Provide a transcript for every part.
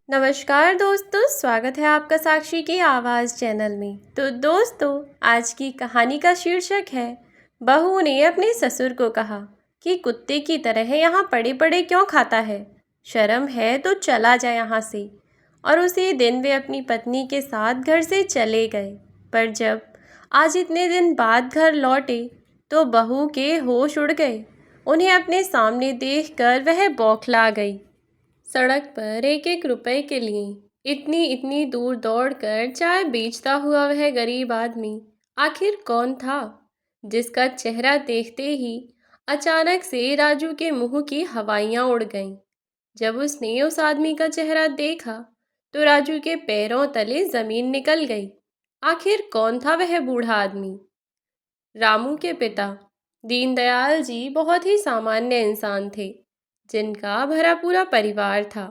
नमस्कार दोस्तों, स्वागत है आपका साक्षी की आवाज़ चैनल में। तो दोस्तों, आज की कहानी का शीर्षक है बहू ने अपने ससुर को कहा कि कुत्ते की तरह यहाँ पड़े पड़े क्यों खाता है, शर्म है तो चला जा यहाँ से। और उसी दिन वे अपनी पत्नी के साथ घर से चले गए। पर जब आज इतने दिन बाद घर लौटे तो बहू के होश उड़ गए। उन्हें अपने सामने देखकर वह बौखला गई। सड़क पर एक एक रुपए के लिए इतनी इतनी दूर दौड़कर चाय बेचता हुआ वह गरीब आदमी आखिर कौन था, जिसका चेहरा देखते ही अचानक से राजू के मुंह की हवाइयां उड़ गईं। जब उसने उस आदमी का चेहरा देखा तो राजू के पैरों तले जमीन निकल गई। आखिर कौन था वह बूढ़ा आदमी? रामू के पिता दीनदयाल जी बहुत ही सामान्य इंसान थे, जिनका भरा पूरा परिवार था।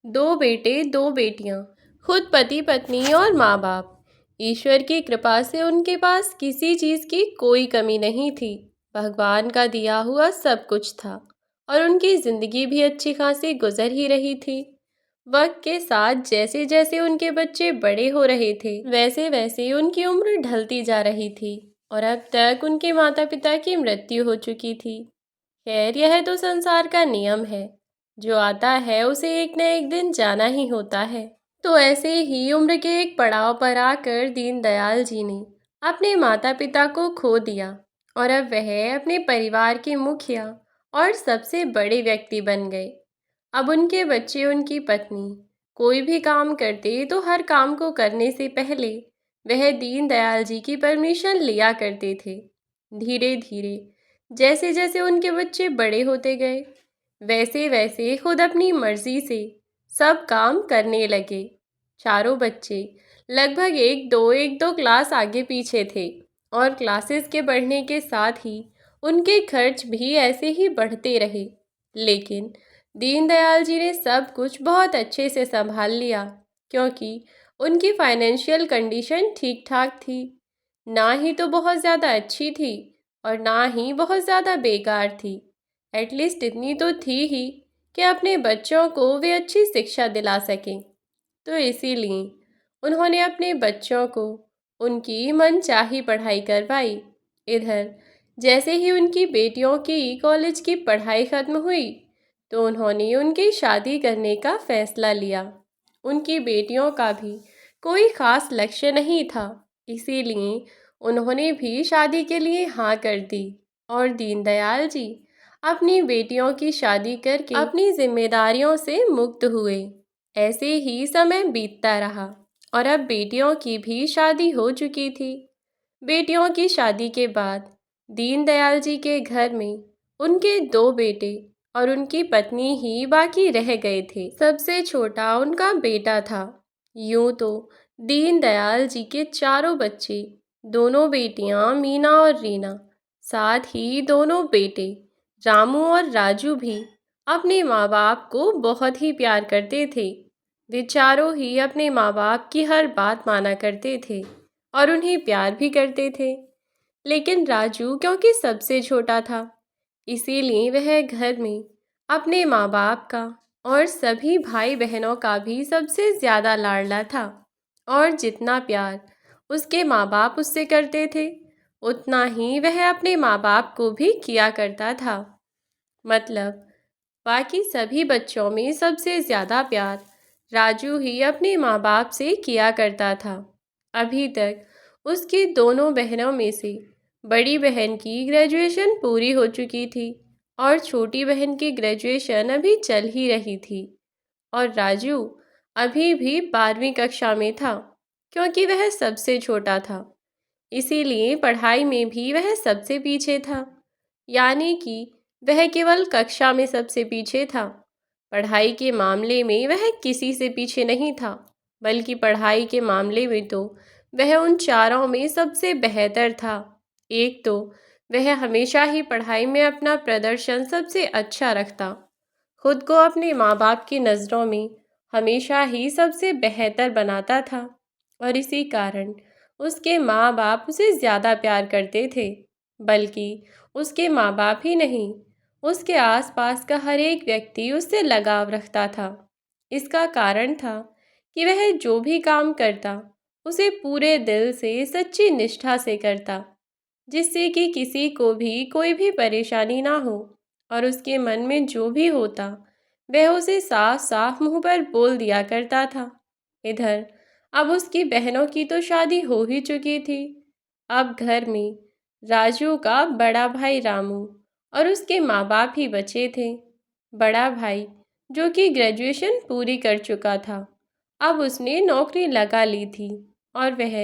दो बेटे, दो बेटियां, खुद पति पत्नी और माँ बाप। ईश्वर की कृपा से उनके पास किसी चीज़ की कोई कमी नहीं थी। भगवान का दिया हुआ सब कुछ था और उनकी ज़िंदगी भी अच्छी खासी गुजर ही रही थी। वक्त के साथ जैसे जैसे उनके बच्चे बड़े हो रहे थे, वैसे वैसे उनकी उम्र ढलती जा रही थी और अब तक उनके माता पिता की मृत्यु हो चुकी थी। खैर, यह तो संसार का नियम है, जो आता है उसे एक न एक दिन जाना ही होता है। तो ऐसे ही उम्र के एक पड़ाव पर आकर दीनदयाल जी ने अपने माता पिता को खो दिया और अब वह अपने परिवार के मुखिया और सबसे बड़े व्यक्ति बन गए। अब उनके बच्चे, उनकी पत्नी कोई भी काम करते तो हर काम को करने से पहले वह दीनदयाल जी की परमिशन लिया करते थे। धीरे धीरे जैसे जैसे उनके बच्चे बड़े होते गए, वैसे वैसे खुद अपनी मर्जी से सब काम करने लगे। चारों बच्चे लगभग एक दो क्लास आगे पीछे थे और क्लासेस के बढ़ने के साथ ही उनके खर्च भी ऐसे ही बढ़ते रहे। लेकिन दीनदयाल जी ने सब कुछ बहुत अच्छे से संभाल लिया, क्योंकि उनकी फाइनेंशियल कंडीशन ठीक ठाक थी। ना ही तो बहुत ज़्यादा अच्छी थी और ना ही बहुत ज़्यादा बेकार थी। एटलीस्ट इतनी तो थी ही कि अपने बच्चों को वे अच्छी शिक्षा दिला सकें। तो इसीलिए उन्होंने अपने बच्चों को उनकी मनचाही पढ़ाई करवाई। इधर जैसे ही उनकी बेटियों की कॉलेज की पढ़ाई ख़त्म हुई तो उन्होंने उनकी शादी करने का फ़ैसला लिया। उनकी बेटियों का भी कोई ख़ास लक्ष्य नहीं था, इसीलिए उन्होंने भी शादी के लिए हाँ कर दी और दीनदयाल जी अपनी बेटियों की शादी करके अपनी जिम्मेदारियों से मुक्त हुए। ऐसे ही समय बीतता रहा और अब बेटियों की भी शादी हो चुकी थी। बेटियों की शादी के बाद दीनदयाल जी के घर में उनके दो बेटे और उनकी पत्नी ही बाकी रह गए थे। सबसे छोटा उनका बेटा था। यूं तो दीनदयाल जी के चारों बच्चे, दोनों बेटियां मीना और रीना, साथ ही दोनों बेटे रामू और राजू भी अपने माँ बाप को बहुत ही प्यार करते थे। वे चारों ही अपने माँ बाप की हर बात माना करते थे और उन्हें प्यार भी करते थे। लेकिन राजू क्योंकि सबसे छोटा था, इसीलिए वह घर में अपने माँ बाप का और सभी भाई बहनों का भी सबसे ज़्यादा लाडला था। और जितना प्यार उसके माँ बाप उससे करते थे, उतना ही वह अपने माँ बाप को भी किया करता था। मतलब बाकी सभी बच्चों में सबसे ज़्यादा प्यार राजू ही अपने माँ बाप से किया करता था। अभी तक उसकी दोनों बहनों में से बड़ी बहन की ग्रेजुएशन पूरी हो चुकी थी और छोटी बहन की ग्रेजुएशन अभी चल ही रही थी और राजू अभी भी 12वीं कक्षा में था, क्योंकि वह सबसे छोटा था। इसीलिए पढ़ाई में भी वह सबसे पीछे था, यानी कि वह केवल कक्षा में सबसे पीछे था। पढ़ाई के मामले में वह किसी से पीछे नहीं था, बल्कि पढ़ाई के मामले में तो वह उन चारों में सबसे बेहतर था। एक तो वह हमेशा ही पढ़ाई में अपना प्रदर्शन सबसे अच्छा रखता, खुद को अपने माँ बाप की नज़रों में हमेशा ही सबसे बेहतर बनाता था और इसी कारण उसके माँ बाप उसे ज़्यादा प्यार करते थे। बल्कि उसके माँ बाप ही नहीं, उसके आसपास का हर एक व्यक्ति उससे लगाव रखता था। इसका कारण था कि वह जो भी काम करता उसे पूरे दिल से सच्ची निष्ठा से करता, जिससे कि किसी को भी कोई भी परेशानी ना हो और उसके मन में जो भी होता वह उसे साफ साफ मुंह पर बोल दिया करता था। इधर अब उसकी बहनों की तो शादी हो ही चुकी थी। अब घर में राजू का बड़ा भाई रामू और उसके माँ बाप ही बचे थे। बड़ा भाई जो कि ग्रेजुएशन पूरी कर चुका था, अब उसने नौकरी लगा ली थी और वह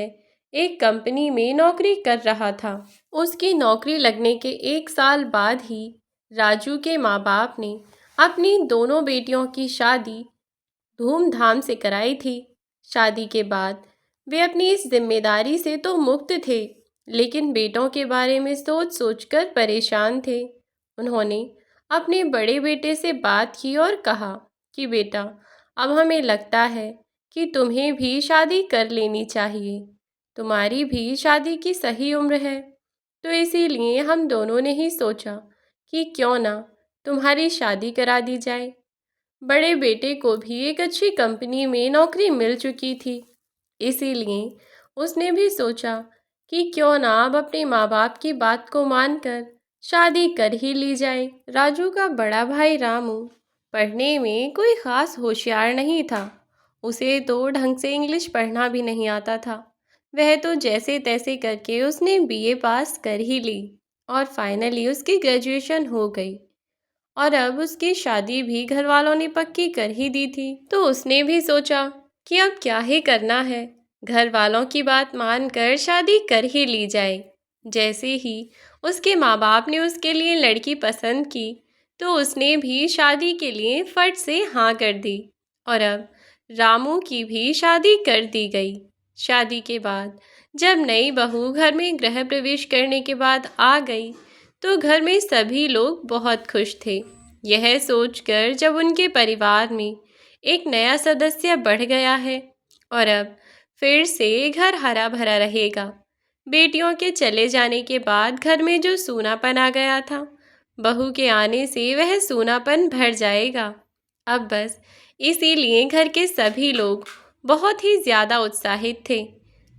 एक कंपनी में नौकरी कर रहा था। उसकी नौकरी लगने के 1 साल बाद ही राजू के माँ बाप ने अपनी दोनों बेटियों की शादी धूमधाम से कराई थी। शादी के बाद वे अपनी इस जिम्मेदारी से तो मुक्त थे, लेकिन बेटों के बारे में सोच सोचकर परेशान थे। उन्होंने अपने बड़े बेटे से बात की और कहा कि बेटा, अब हमें लगता है कि तुम्हें भी शादी कर लेनी चाहिए। तुम्हारी भी शादी की सही उम्र है, तो इसीलिए हम दोनों ने ही सोचा कि क्यों ना तुम्हारी शादी करा दी जाए। बड़े बेटे को भी एक अच्छी कंपनी में नौकरी मिल चुकी थी, इसीलिए उसने भी सोचा कि क्यों ना अब अपने माँ बाप की बात को मानकर शादी कर ही ली जाए। राजू का बड़ा भाई रामू पढ़ने में कोई ख़ास होशियार नहीं था। उसे तो ढंग से इंग्लिश पढ़ना भी नहीं आता था। वह तो जैसे तैसे करके उसने बीए पास कर ही ली और फाइनली उसकी ग्रेजुएशन हो गई और अब उसकी शादी भी घर वालों ने पक्की कर ही दी थी। तो उसने भी सोचा कि अब क्या ही करना है, घर वालों की बात मानकर शादी कर ही ली जाए। जैसे ही उसके माँ बाप ने उसके लिए लड़की पसंद की, तो उसने भी शादी के लिए फट से हाँ कर दी और अब रामू की भी शादी कर दी गई। शादी के बाद जब नई बहू घर में गृह प्रवेश करने के बाद आ गई, तो घर में सभी लोग बहुत खुश थे। यह सोचकर जब उनके परिवार में एक नया सदस्य बढ़ गया है और अब फिर से घर हरा भरा रहेगा। बेटियों के चले जाने के बाद घर में जो सूनापन आ गया था, बहू के आने से वह सूनापन भर जाएगा। अब बस इसीलिए घर के सभी लोग बहुत ही ज़्यादा उत्साहित थे।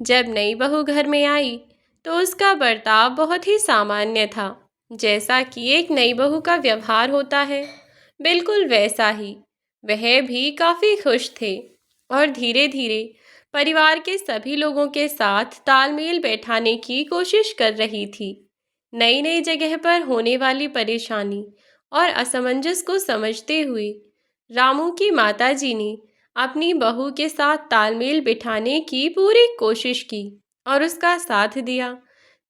जब नई बहू घर में आई तो उसका बर्ताव बहुत ही सामान्य था, जैसा कि एक नई बहू का व्यवहार होता है, बिल्कुल वैसा ही वह भी काफ़ी खुश थे और धीरे धीरे परिवार के सभी लोगों के साथ तालमेल बैठाने की कोशिश कर रही थी। नई नई जगह पर होने वाली परेशानी और असमंजस को समझते हुए रामू की माताजी ने अपनी बहू के साथ तालमेल बिठाने की पूरी कोशिश की और उसका साथ दिया,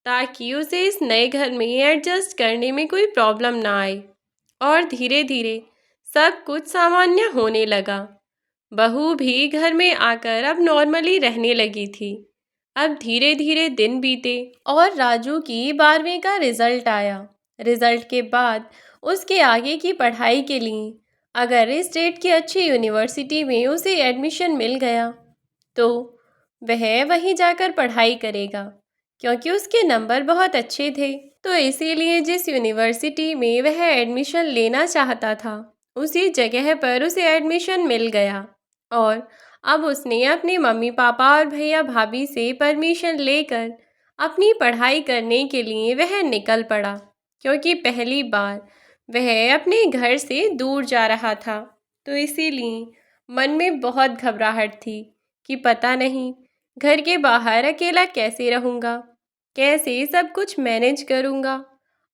ताकि उसे इस नए घर में एडजस्ट करने में कोई प्रॉब्लम ना आए। और धीरे धीरे सब कुछ सामान्य होने लगा। बहू भी घर में आकर अब नॉर्मली रहने लगी थी। अब धीरे धीरे दिन बीते और राजू की 12वीं का रिजल्ट आया। रिजल्ट के बाद उसके आगे की पढ़ाई के लिए अगर स्टेट की अच्छी यूनिवर्सिटी में उसे एडमिशन मिल गया तो वह वहीं जाकर पढ़ाई करेगा, क्योंकि उसके नंबर बहुत अच्छे थे। तो इसीलिए जिस यूनिवर्सिटी में वह एडमिशन लेना चाहता था, उसी जगह पर उसे एडमिशन मिल गया और अब उसने अपने मम्मी पापा और भैया भाभी से परमिशन लेकर अपनी पढ़ाई करने के लिए वह निकल पड़ा, क्योंकि पहली बार वह अपने घर से दूर जा रहा था। तो इसीलिए मन में बहुत घबराहट थी कि पता नहीं घर के बाहर अकेला कैसे रहूँगा, कैसे सब कुछ मैनेज करूँगा।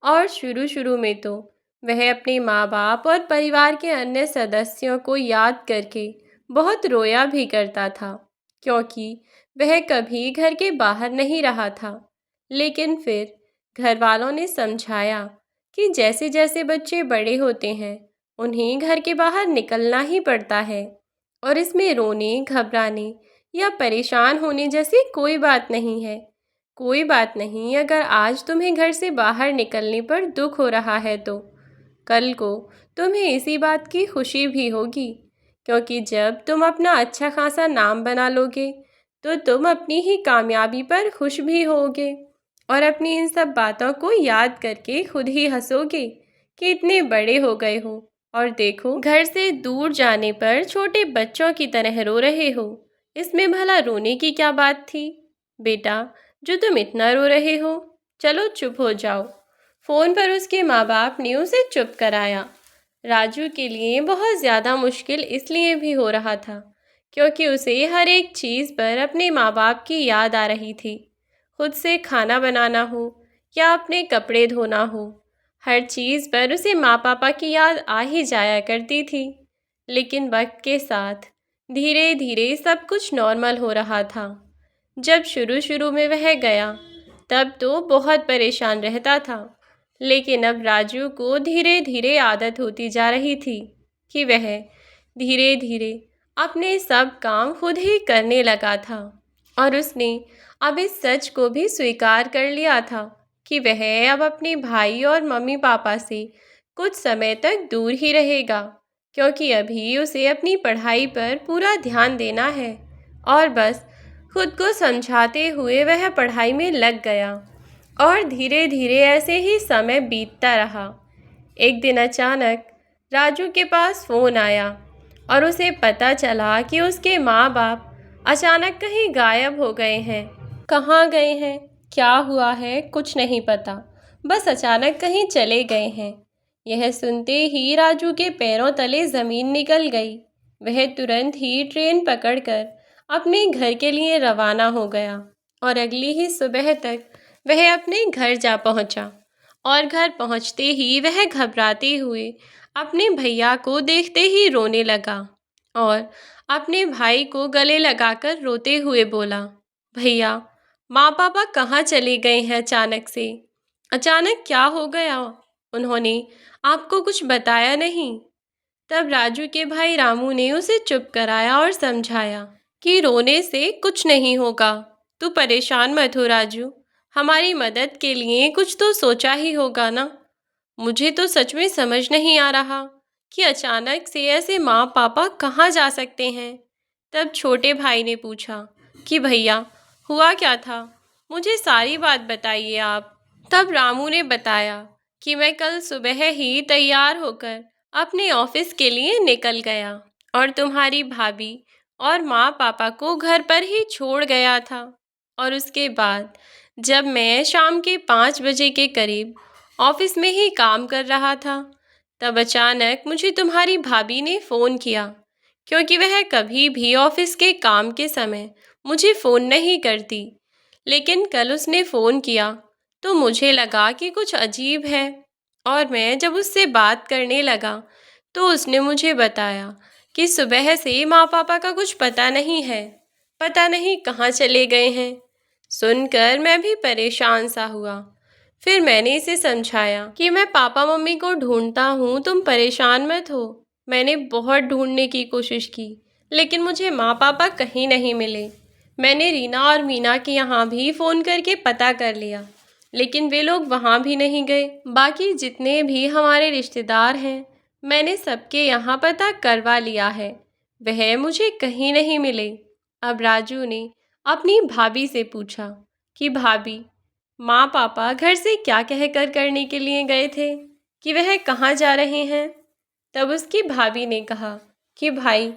और शुरू शुरू में तो वह अपने माँ बाप और परिवार के अन्य सदस्यों को याद करके बहुत रोया भी करता था, क्योंकि वह कभी घर के बाहर नहीं रहा था। लेकिन फिर घर वालों ने समझाया कि जैसे जैसे बच्चे बड़े होते हैं, उन्हें घर के बाहर निकलना ही पड़ता है और इसमें रोने, घबराने या परेशान होने जैसी कोई बात नहीं है। कोई बात नहीं, अगर आज तुम्हें घर से बाहर निकलने पर दुख हो रहा है तो कल को तुम्हें इसी बात की खुशी भी होगी, क्योंकि जब तुम अपना अच्छा खासा नाम बना लोगे तो तुम अपनी ही कामयाबी पर खुश भी होगे और अपनी इन सब बातों को याद करके खुद ही हंसोगे कि इतने बड़े हो गए हो और देखो, घर से दूर जाने पर छोटे बच्चों की तरह रो रहे हो। इसमें भला रोने की क्या बात थी? बेटा, जो तुम इतना रो रहे हो, चलो चुप हो जाओ। फ़ोन पर उसके माँ बाप ने उसे चुप कराया। राजू के लिए बहुत ज़्यादा मुश्किल इसलिए भी हो रहा था क्योंकि उसे हर एक चीज़ पर अपने माँ बाप की याद आ रही थी। खुद से खाना बनाना हो या अपने कपड़े धोना हो, हर चीज़ पर उसे माँ पापा की याद आ ही जाया करती थी। लेकिन वक्त के साथ धीरे धीरे सब कुछ नॉर्मल हो रहा था। जब शुरू शुरू में वह गया तब तो बहुत परेशान रहता था, लेकिन अब राजू को धीरे धीरे आदत होती जा रही थी कि वह धीरे धीरे अपने सब काम खुद ही करने लगा था। और उसने अब इस सच को भी स्वीकार कर लिया था कि वह अब अपने भाई और मम्मी पापा से कुछ समय तक दूर ही रहेगा, क्योंकि अभी उसे अपनी पढ़ाई पर पूरा ध्यान देना है। और बस खुद को समझाते हुए वह पढ़ाई में लग गया और धीरे धीरे ऐसे ही समय बीतता रहा। एक दिन अचानक राजू के पास फ़ोन आया और उसे पता चला कि उसके माँ बाप अचानक कहीं गायब हो गए हैं। कहाँ गए हैं, क्या हुआ है, कुछ नहीं पता, बस अचानक कहीं चले गए हैं। यह सुनते ही राजू के पैरों तले ज़मीन निकल गई। वह तुरंत ही ट्रेन पकड़कर अपने घर के लिए रवाना हो गया और अगली ही सुबह तक वह अपने घर जा पहुंचा। और घर पहुंचते ही वह घबराते हुए अपने भैया को देखते ही रोने लगा और अपने भाई को गले लगाकर रोते हुए बोला, भैया, माँ पापा कहाँ चले गए हैं अचानक से? अचानक क्या हो गया? उन्होंने आपको कुछ बताया नहीं? तब राजू के भाई रामू ने उसे चुप कराया और समझाया कि रोने से कुछ नहीं होगा। तू परेशान मत हो राजू, हमारी मदद के लिए कुछ तो सोचा ही होगा ना। मुझे तो सच में समझ नहीं आ रहा कि अचानक से ऐसे माँ पापा कहाँ जा सकते हैं। तब छोटे भाई ने पूछा कि भैया, हुआ क्या था, मुझे सारी बात बताइए आप। तब रामू ने बताया कि मैं कल सुबह ही तैयार होकर अपने ऑफिस के लिए निकल गया और तुम्हारी भाभी और माँ पापा को घर पर ही छोड़ गया था। और उसके बाद जब मैं शाम के 5 बजे के करीब ऑफिस में ही काम कर रहा था, तब अचानक मुझे तुम्हारी भाभी ने फ़ोन किया, क्योंकि वह कभी भी ऑफिस के काम के समय मुझे फ़ोन नहीं करती। लेकिन कल उसने फ़ोन किया तो मुझे लगा कि कुछ अजीब है, और मैं जब उससे बात करने लगा तो उसने मुझे बताया कि सुबह से माँ पापा का कुछ पता नहीं है, पता नहीं कहाँ चले गए हैं। सुनकर मैं भी परेशान सा हुआ। फिर मैंने इसे समझाया कि मैं पापा मम्मी को ढूंढता हूँ, तुम परेशान मत हो। मैंने बहुत ढूंढने की कोशिश की, लेकिन मुझे माँ पापा कहीं नहीं मिले। मैंने रीना और मीना के यहाँ भी फ़ोन करके पता कर लिया, लेकिन वे लोग वहाँ भी नहीं गए। बाकी जितने भी हमारे रिश्तेदार हैं, मैंने सबके यहाँ पता करवा लिया है, वह मुझे कहीं नहीं मिले। अब राजू ने अपनी भाभी से पूछा कि भाभी, माँ पापा घर से क्या कहकर करने के लिए गए थे, कि वह कहाँ जा रहे हैं? तब उसकी भाभी ने कहा कि भाई,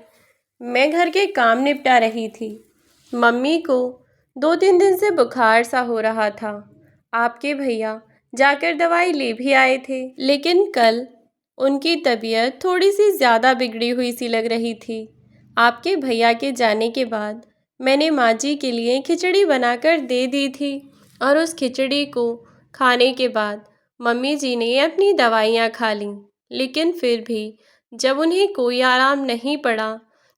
मैं घर के काम निपटा रही थी। मम्मी को 2-3 दिन से बुखार सा हो रहा था। आपके भैया जाकर दवाई ले भी आए थे, लेकिन कल उनकी तबीयत थोड़ी सी ज़्यादा बिगड़ी हुई सी लग रही थी। आपके भैया के जाने के बाद मैंने माँ जी के लिए खिचड़ी बनाकर दे दी थी, और उस खिचड़ी को खाने के बाद मम्मी जी ने अपनी दवाइयाँ खा लीं। लेकिन फिर भी जब उन्हें कोई आराम नहीं पड़ा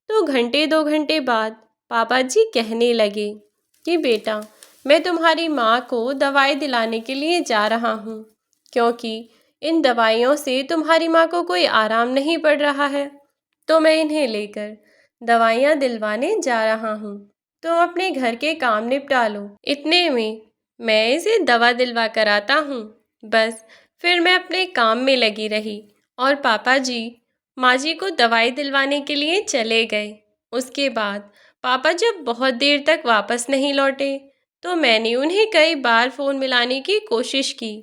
तो घंटे 2 घंटे बाद पापा जी कहने लगे कि बेटा, मैं तुम्हारी माँ को दवाई दिलाने के लिए जा रहा हूँ, क्योंकि इन दवाइयों से तुम्हारी माँ को कोई आराम नहीं पड़ रहा है, तो मैं इन्हें लेकर दवाइयाँ दिलवाने जा रहा हूँ। तुम अपने घर के काम निपटा लो। इतने में मैं इसे दवा दिलवा कर आता हूँ। बस फिर मैं अपने काम में लगी रही और पापा जी माँ जी को दवाई दिलवाने के लिए चले गए। उसके बाद पापा जब बहुत देर तक वापस नहीं लौटे तो मैंने उन्हें कई बार फ़ोन मिलाने की कोशिश की,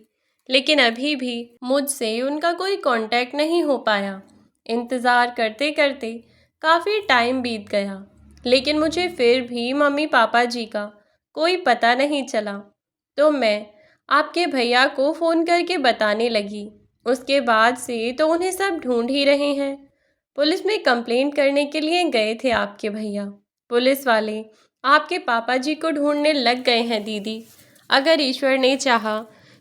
लेकिन अभी भी मुझसे उनका कोई कांटेक्ट नहीं हो पाया। इंतज़ार करते करते काफ़ी टाइम बीत गया, लेकिन मुझे फिर भी मम्मी पापा जी का कोई पता नहीं चला। तो मैं आपके भैया को फ़ोन करके बताने लगी। उसके बाद से तो उन्हें सब ढूंढ ही रहे हैं। पुलिस में कंप्लेंट करने के लिए गए थे आपके भैया। पुलिस वाले आपके पापा जी को ढूंढने लग गए हैं दीदी। अगर ईश्वर ने चाहा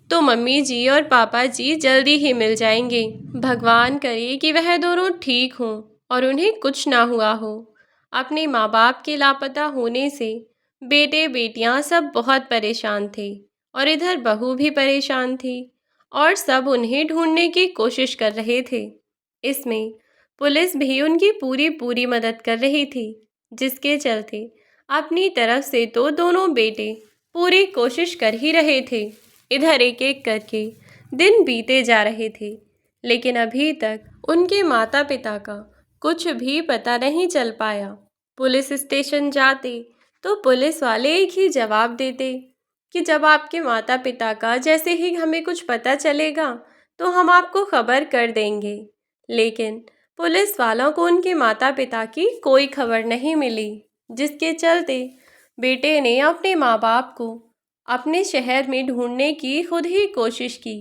तो मम्मी जी और पापा जी जल्दी ही मिल जाएंगे। भगवान करे कि वह दोनों ठीक हों और उन्हें कुछ ना हुआ हो। अपने माँ बाप के लापता होने से बेटे बेटियां सब बहुत परेशान थे और इधर बहू भी परेशान थी और सब उन्हें ढूंढने की कोशिश कर रहे थे। इसमें पुलिस भी उनकी पूरी पूरी मदद कर रही थी, जिसके चलते अपनी तरफ से तो दोनों बेटे पूरी कोशिश कर ही रहे थे। इधर एक एक करके दिन बीते जा रहे थे, लेकिन अभी तक उनके माता पिता का कुछ भी पता नहीं चल पाया। पुलिस स्टेशन जाते तो पुलिस वाले एक ही जवाब देते कि जब आपके माता पिता का जैसे ही हमें कुछ पता चलेगा तो हम आपको खबर कर देंगे। लेकिन पुलिस वालों को उनके माता पिता की कोई खबर नहीं मिली, जिसके चलते बेटे ने अपने माँ बाप को अपने शहर में ढूंढने की खुद ही कोशिश की।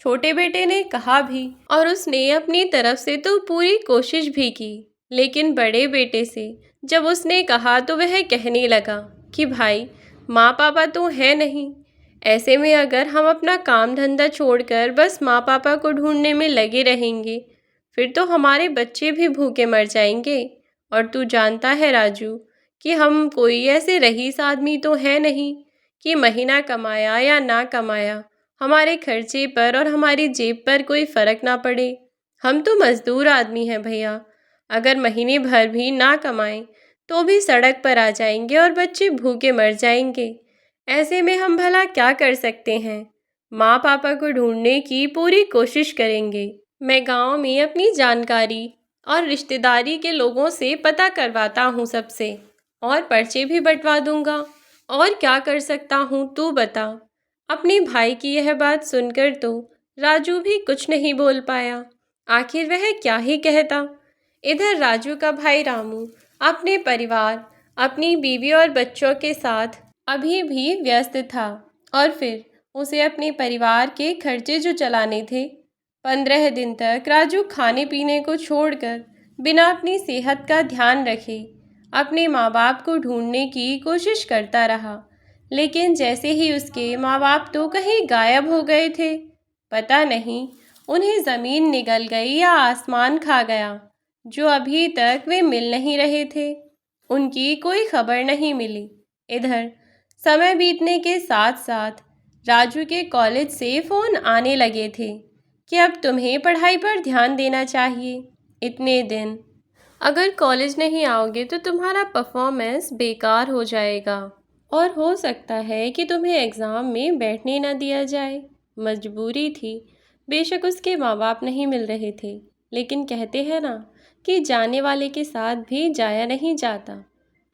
छोटे बेटे ने कहा भी और उसने अपनी तरफ से तो पूरी कोशिश भी की, लेकिन बड़े बेटे से जब उसने कहा तो वह कहने लगा कि भाई माँ पापा तो है नहीं, ऐसे में अगर हम अपना काम धंधा छोड़कर बस माँ पापा को ढूंढने में लगे रहेंगे फिर तो हमारे बच्चे भी भूखे मर जाएंगे। और तू जानता है राजू कि हम कोई ऐसे रईस आदमी तो है नहीं कि महीना कमाया या ना कमाया हमारे खर्चे पर और हमारी जेब पर कोई फ़र्क ना पड़े। हम तो मज़दूर आदमी हैं भैया। अगर महीने भर भी ना कमाएं तो भी सड़क पर आ जाएंगे और बच्चे भूखे मर जाएंगे। ऐसे में हम भला क्या कर सकते हैं? माँ पापा को ढूंढने की पूरी कोशिश करेंगे। मैं गांव में अपनी जानकारी और रिश्तेदारी के लोगों से पता करवाता हूँ सबसे, और पर्चे भी बंटवा दूंगा। और क्या कर सकता हूँ तू बता। अपने भाई की यह बात सुनकर तो राजू भी कुछ नहीं बोल पाया। आखिर वह क्या ही कहता। इधर राजू का भाई रामू अपने परिवार, अपनी बीवी और बच्चों के साथ अभी भी व्यस्त था, और फिर उसे अपने परिवार के खर्चे जो चलाने थे। 15 दिन तक राजू खाने पीने को छोड़कर बिना अपनी सेहत का ध्यान रखे अपने माँ बाप को ढूंढने की कोशिश करता रहा। लेकिन जैसे ही उसके माँ बाप तो कहीं गायब हो गए थे। पता नहीं उन्हें ज़मीन निगल गई या आसमान खा गया, जो अभी तक वे मिल नहीं रहे थे। उनकी कोई खबर नहीं मिली। इधर समय बीतने के साथ साथ राजू के कॉलेज से फ़ोन आने लगे थे कि अब तुम्हें पढ़ाई पर ध्यान देना चाहिए। इतने दिन अगर कॉलेज नहीं आओगे तो तुम्हारा परफॉर्मेंस बेकार हो जाएगा और हो सकता है कि तुम्हें एग्ज़ाम में बैठने न दिया जाए। मजबूरी थी। बेशक उसके माँ बाप नहीं मिल रहे थे, लेकिन कहते हैं ना कि जाने वाले के साथ भी जाया नहीं जाता।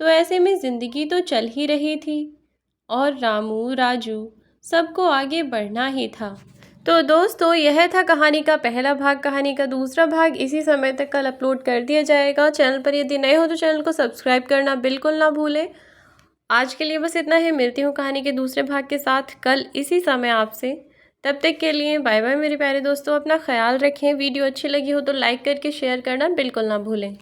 तो ऐसे में ज़िंदगी तो चल ही रही थी और रामू राजू सबको आगे बढ़ना ही था। तो दोस्तों यह था कहानी का पहला भाग। कहानी का दूसरा भाग इसी समय तक कल अपलोड कर दिया जाएगा। चैनल पर यदि नए हो तो चैनल को सब्सक्राइब करना बिल्कुल ना भूलें। आज के लिए बस इतना ही। मिलती हूँ कहानी के दूसरे भाग के साथ कल इसी समय आपसे। तब तक के लिए बाय बाय मेरे प्यारे दोस्तों। अपना ख्याल रखें। वीडियो अच्छी लगी हो तो लाइक करके शेयर करना बिल्कुल ना भूलें।